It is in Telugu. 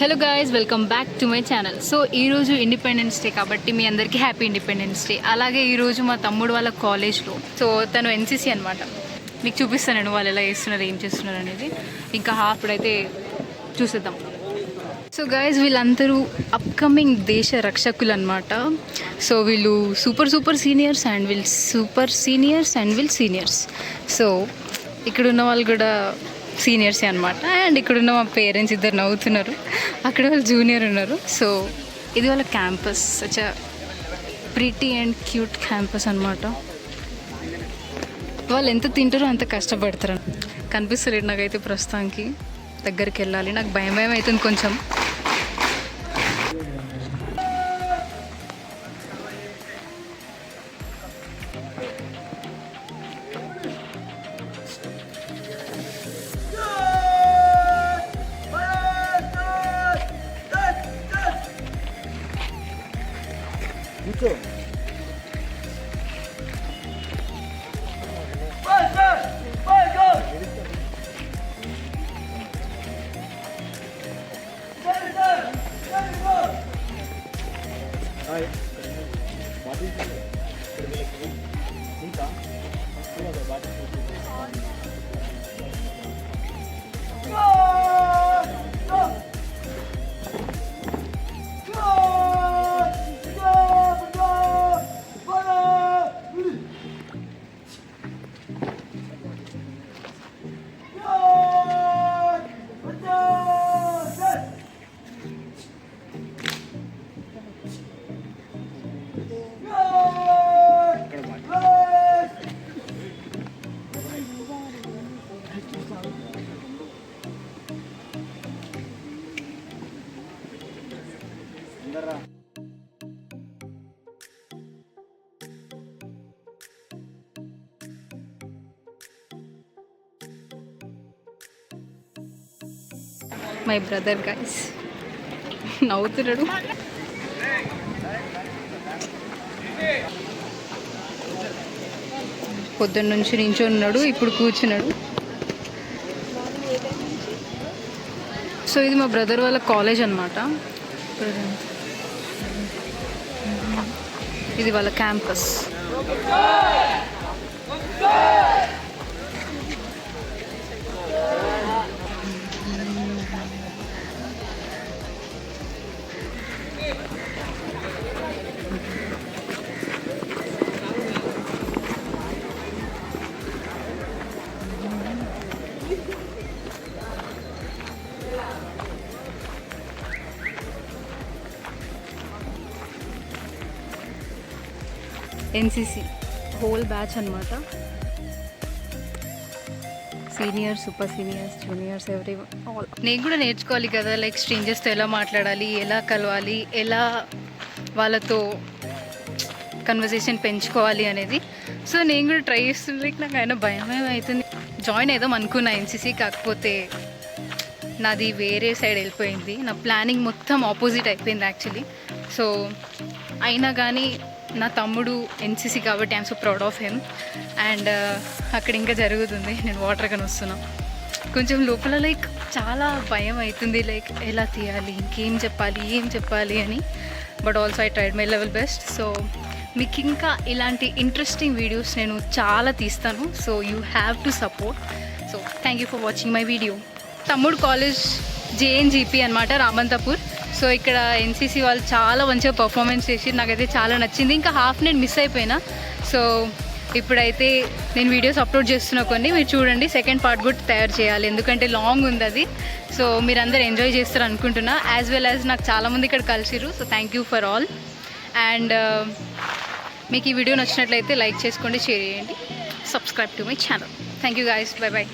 Hello guys, welcome back to my channel. So ఈరోజు ఇండిపెండెన్స్ డే కాబట్టి మీ అందరికీ హ్యాపీ ఇండిపెండెన్స్ డే. అలాగే ఈరోజు మా తమ్ముడు వాళ్ళ కాలేజ్లో, సో తను ఎన్సీసీ అనమాట. మీకు చూపిస్తాను నేను వాళ్ళు ఎలా చేస్తున్నారు, ఏం చేస్తున్నారు అనేది. ఇంకా ఇప్పుడైతే చూసేద్దాం. సో గాయస్, వీళ్ళందరూ అప్కమింగ్ దేశ రక్షకులు అనమాట. సో వీళ్ళు సూపర్ సీనియర్స్ అండ్ వీళ్ళు సీనియర్స్. సో ఇక్కడ ఉన్న వాళ్ళు కూడా సీనియర్సే అనమాట. అండ్ ఇక్కడున్న మా పేరెంట్స్ ఇద్దరు నవ్వుతున్నారు, అక్కడ వాళ్ళు జూనియర్ ఉన్నారు. సో ఇది వాళ్ళ campus, such a pretty and cute campus అనమాట. వాళ్ళు ఎంత తింటారో అంత కష్టపడతారు. కనిపిస్తలేదు నాకైతే ప్రస్తుతానికి. దగ్గరికి వెళ్ళాలి, నాకు భయం అవుతుంది కొంచెం. మై బ్రదర్ గైస్ నవ్వుతున్నాడు. పొద్దున్న నుంచి నించున్నాడు, ఇప్పుడు కూర్చున్నాడు. సో ఇది మా బ్రదర్ వాళ్ళ కాలేజ్ అనమాట. ఇది వాళ్ళ క్యాంపస్. ఎన్సీసీ హోల్ బ్యాచ్ అనమాట. Seniors, super seniors, juniors, all. నేను కూడా నేర్చుకోవాలి కదా, లైక్ స్ట్రేంజర్స్తో ఎలా మాట్లాడాలి, ఎలా కలవాలి, ఎలా వాళ్ళతో కన్వర్జేషన్ పెంచుకోవాలి అనేది. సో నేను కూడా ట్రై చేస్తుంది. లైక్ నాకు అయినా భయం అవుతుంది. జాయిన్ అయిదాం అనుకున్నా ఎన్సీసీ, కాకపోతే నాది వేరే సైడ్ వెళ్ళిపోయింది. నా ప్లానింగ్ మొత్తం ఆపోజిట్ అయిపోయింది యాక్చువల్లీ. సో అయినా కానీ నా తమ్ముడు ఎన్సీసీ కాబట్టి I'm so proud of him. And అక్కడ ఇంకా జరుగుతుంది, నేను వాటర్ కానీ వస్తున్నా. కొంచెం లోపల లైక్ చాలా భయం అవుతుంది, లైక్ ఎలా తీయాలి, ఇంకేం చెప్పాలి, ఏం చెప్పాలి అని. But also I tried my level best. So మీకు ఇంకా ఇలాంటి ఇంట్రెస్టింగ్ వీడియోస్ నేను చాలా తీస్తాను. So you have to support. So thank you for watching my video. తమ్ముడు కాలేజ్ జేఎన్జీపీ అనమాట, రామంతపూర్. సో ఇక్కడ ఎన్సీసీ వాళ్ళు చాలా మంచిగా పర్ఫార్మెన్స్ చేసి నాకైతే చాలా నచ్చింది. ఇంకా నేను మిస్ అయిపోయినా. సో ఇప్పుడైతే నేను వీడియోస్ అప్లోడ్ చేస్తున్నా కొన్ని, మీరు చూడండి. సెకండ్ పార్ట్ కూడా తయారు చేయాలి, ఎందుకంటే లాంగ్ ఉంది అది. సో మీరందరూ ఎంజాయ్ చేస్తారు అనుకుంటున్నా, యాజ్ వెల్ యాజ్ నాకు చాలామంది ఇక్కడ కలిసిరు. So thank you for all. And మీకు ఈ వీడియో నచ్చినట్లయితే లైక్ చేసుకోండి, షేర్ చేయండి, subscribe to my channel. Thank you guys, bye bye.